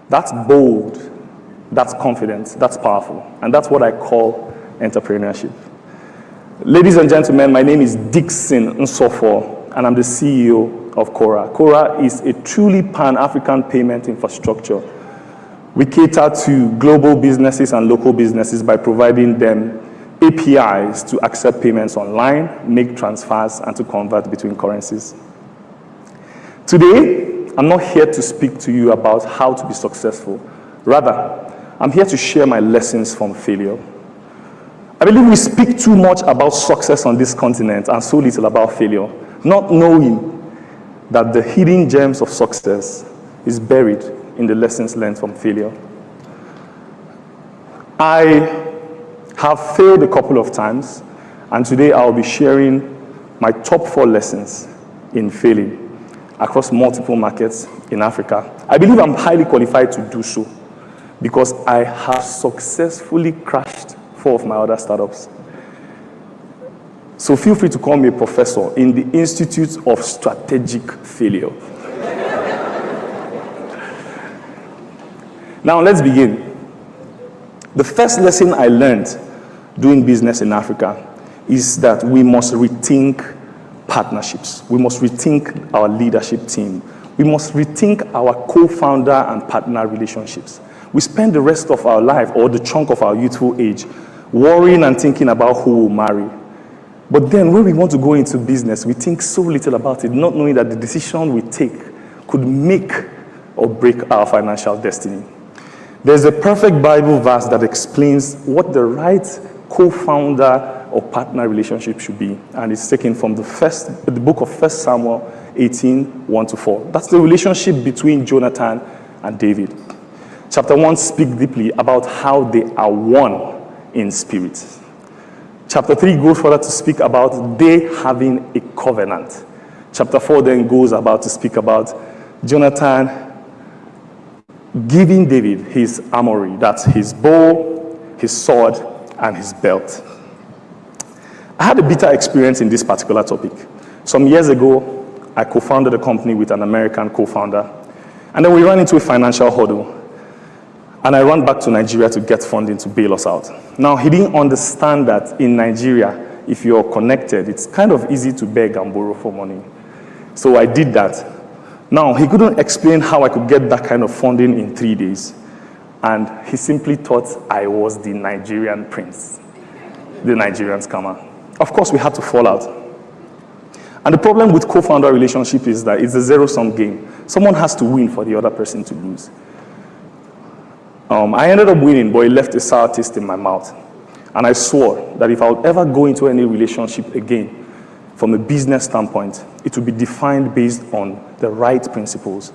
That's bold, that's confident, that's powerful, and that's what I call entrepreneurship. Ladies and gentlemen, my name is Dickson Nsofor, and I'm the CEO of Cora. Cora is a truly pan-African payment infrastructure. We cater to global businesses and local businesses by providing them APIs to accept payments online, make transfers, and to convert between currencies. Today, I'm not here to speak to you about how to be successful. Rather, I'm here to share my lessons from failure. I believe we speak too much about success on this continent and so little about failure, not knowing that the hidden gems of success is buried in the lessons learned from failure. I have failed a couple of times, and today I'll be sharing my top 4 lessons in failing across multiple markets in Africa. I believe I'm highly qualified to do so because I have successfully crashed 4 of my other startups. So feel free to call me a professor in the Institute of Strategic Failure. Now let's begin. The first lesson I learned doing business in Africa is that we must rethink partnerships. We must rethink our leadership team. We must rethink our co-founder and partner relationships. We spend the rest of our life, or the chunk of our youthful age, worrying and thinking about who will marry. But then when we want to go into business, we think so little about it, not knowing that the decision we take could make or break our financial destiny. There's a perfect Bible verse that explains what the right co-founder or partner relationship should be. And it's taken from the book of 1 Samuel 18, 1-4. That's the relationship between Jonathan and David. Chapter 1 speaks deeply about how they are one in spirit. Chapter 3 goes further to speak about they having a covenant. Chapter 4 then goes about to speak about Jonathan giving David his armory. That's his bow, his sword, and his belt. I had a bitter experience in this particular topic. Some years ago, I co-founded a company with an American co-founder, and then we ran into a financial hurdle. And I ran back to Nigeria to get funding to bail us out. Now, he didn't understand that in Nigeria, if you're connected, it's kind of easy to beg and borrow for money. So I did that. Now, he couldn't explain how I could get that kind of funding in 3 days. And he simply thought I was the Nigerian prince, the Nigerian scammer. Of course, we had to fall out. And the problem with co-founder relationship is that it's a zero-sum game. Someone has to win for the other person to lose. I ended up winning, but it left a sour taste in my mouth. And I swore that if I would ever go into any relationship again, from a business standpoint, it would be defined based on the right principles.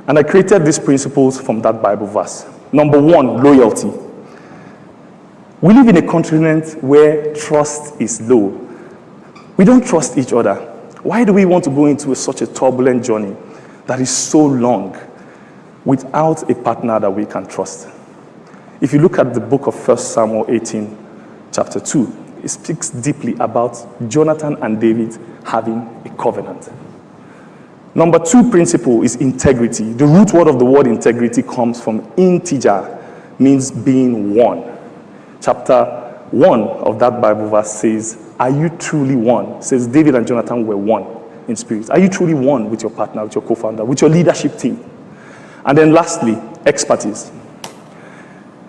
And I created these principles from that Bible verse. Number 1, loyalty. We live in a continent where trust is low. We don't trust each other. Why do we want to go into such a turbulent journey that is so long without a partner that we can trust? If you look at the book of 1 Samuel 18, chapter 2, it speaks deeply about Jonathan and David having a covenant. Number 2 principle is integrity. The root word of the word integrity comes from integer, means being one. Chapter 1 of that Bible verse says, are you truly one? It says David and Jonathan were one in spirit. Are you truly one with your partner, with your co-founder, with your leadership team? And then lastly, expertise.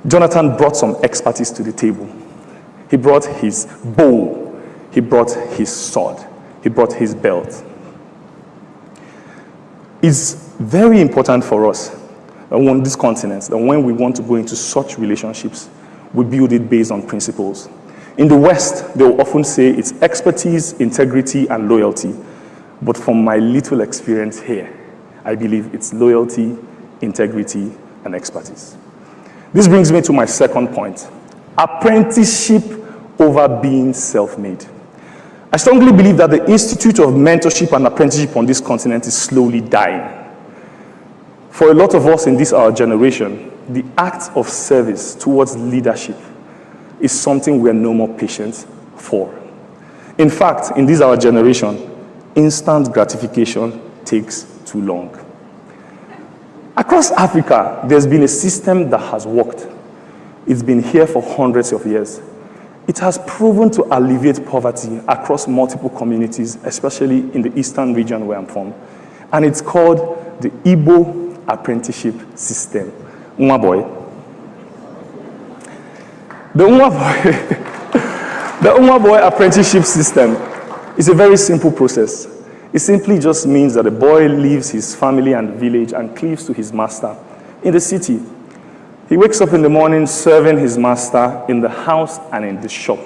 Jonathan brought some expertise to the table. He brought his bow. He brought his sword. He brought his belt. It's very important for us on this continent that when we want to go into such relationships, we build it based on principles. In the West, they will often say it's expertise, integrity, and loyalty. But from my little experience here, I believe it's loyalty, integrity, and expertise. This brings me to my second point. Apprenticeship over being self-made. I strongly believe that the institute of mentorship and apprenticeship on this continent is slowly dying. For a lot of us in this our generation, the act of service towards leadership is something we are no more patient for. In fact, in this our generation, instant gratification takes too long. Across Africa, there's been a system that has worked. It's been here for hundreds of years. It has proven to alleviate poverty across multiple communities, especially in the eastern region where I'm from. And it's called the Igbo apprenticeship system. Nwa boy. The Nwa boy apprenticeship system is a very simple process. It simply just means that a boy leaves his family and village and cleaves to his master in the city. He wakes up in the morning serving his master in the house and in the shop.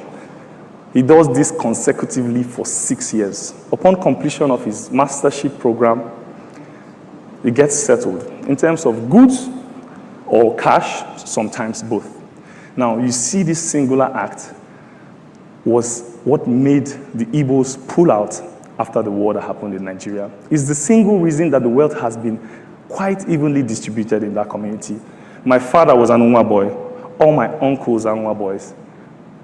He does this consecutively for 6 years. Upon completion of his mastership program, he gets settled in terms of goods or cash, sometimes both. Now, you see this singular act was what made the Igbos pull out after the war that happened in Nigeria. It's the single reason that the wealth has been quite evenly distributed in that community. My father was an Nwa boy. All my uncles are Nwa boys.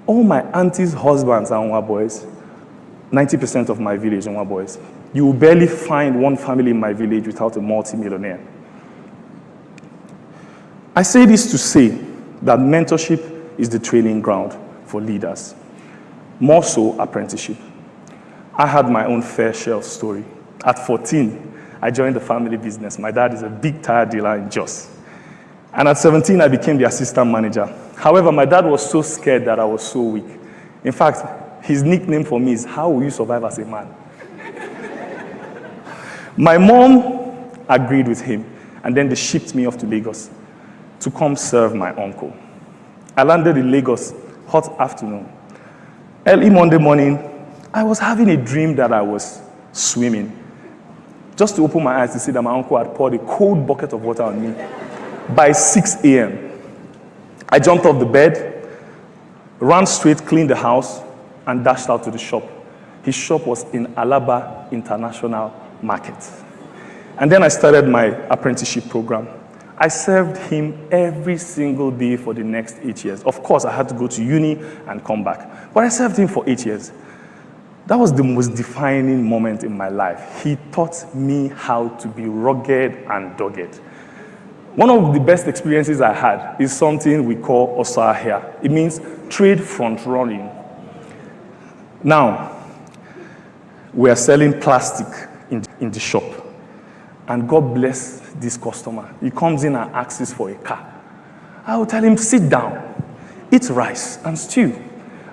All my aunties' husbands are Nwa boys. 90% of my village are Nwa boys. You will barely find one family in my village without a multi-millionaire. I say this to say that mentorship is the training ground for leaders. More so, apprenticeship. I had my own fair share of story. At 14, I joined the family business. My dad is a big tire dealer in Jos. And at 17, I became the assistant manager. However, my dad was so scared that I was so weak. In fact, his nickname for me is, "How will you survive as a man?" My mom agreed with him, and then they shipped me off to Lagos to come serve my uncle. I landed in Lagos, hot afternoon. Early Monday morning, I was having a dream that I was swimming. Just to open my eyes to see that my uncle had poured a cold bucket of water on me. By 6 a.m., I jumped off the bed, ran straight, cleaned the house, and dashed out to the shop. His shop was in Alaba International Market. And then I started my apprenticeship program. I served him every single day for the next 8 years. Of course, I had to go to uni and come back. But I served him for 8 years. That was the most defining moment in my life. He taught me how to be rugged and dogged. One of the best experiences I had is something we call Osahia. It means trade front running. Now, we are selling plastic in the shop. And God bless this customer. He comes in and asks for a car. I will tell him, sit down, eat rice and stew.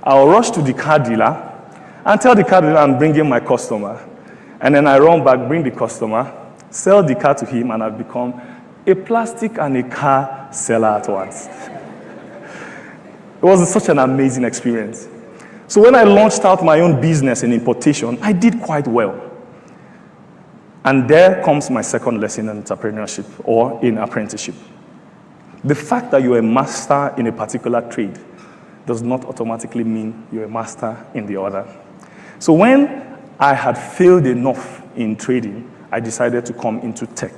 I'll rush to the car dealer and tell the car dealer I'm bringing my customer. And then I run back, bring the customer, sell the car to him, and I've become a plastic and a car seller at once. It was such an amazing experience. So when I launched out my own business in importation, I did quite well. And there comes my second lesson in entrepreneurship or in apprenticeship. The fact that you're a master in a particular trade does not automatically mean you're a master in the other. So when I had failed enough in trading, I decided to come into tech.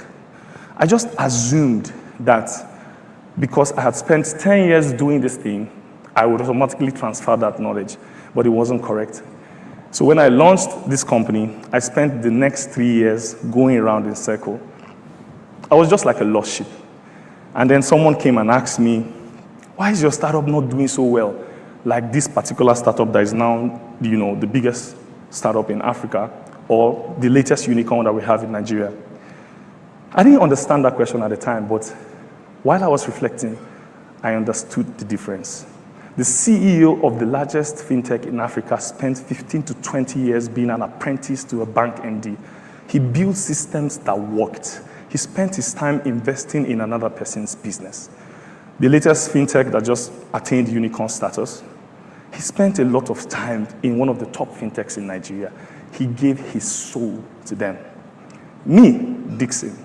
I just assumed that because I had spent 10 years doing this thing, I would automatically transfer that knowledge, but it wasn't correct. So when I launched this company, I spent the next 3 years going around in circle. I was just like a lost sheep. And then someone came and asked me, why is your startup not doing so well? Like this particular startup that is now, the biggest startup in Africa, or the latest unicorn that we have in Nigeria. I didn't understand that question at the time, but while I was reflecting, I understood the difference. The CEO of the largest fintech in Africa spent 15 to 20 years being an apprentice to a bank MD. He built systems that worked. He spent his time investing in another person's business. The latest fintech that just attained unicorn status, he spent a lot of time in one of the top fintechs in Nigeria. He gave his soul to them. Me, Dickson,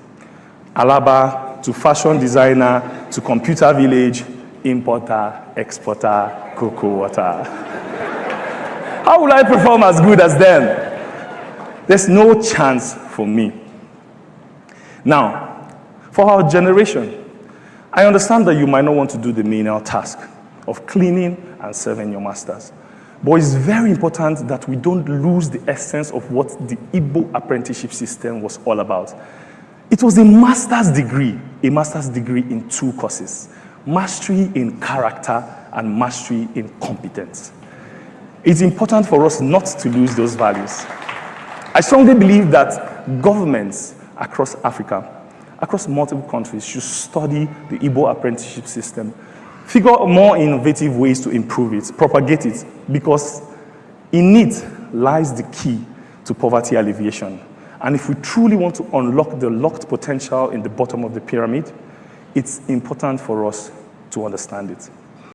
Alaba to fashion designer to computer village, importer, exporter, cocoa water. How will I perform as good as them? There's no chance for me. Now, for our generation, I understand that you might not want to do the menial task of cleaning and serving your masters. But it's very important that we don't lose the essence of what the Igbo apprenticeship system was all about. It was a master's degree a master's degree in 2 courses: mastery in character and mastery in competence. It's important for us not to lose those values. I strongly believe that governments across Africa, across multiple countries, should study the Igbo apprenticeship system, figure out more innovative ways to improve it, propagate it, because in it lies the key to poverty alleviation. And if we truly want to unlock the locked potential in the bottom of the pyramid, it's important for us to understand it.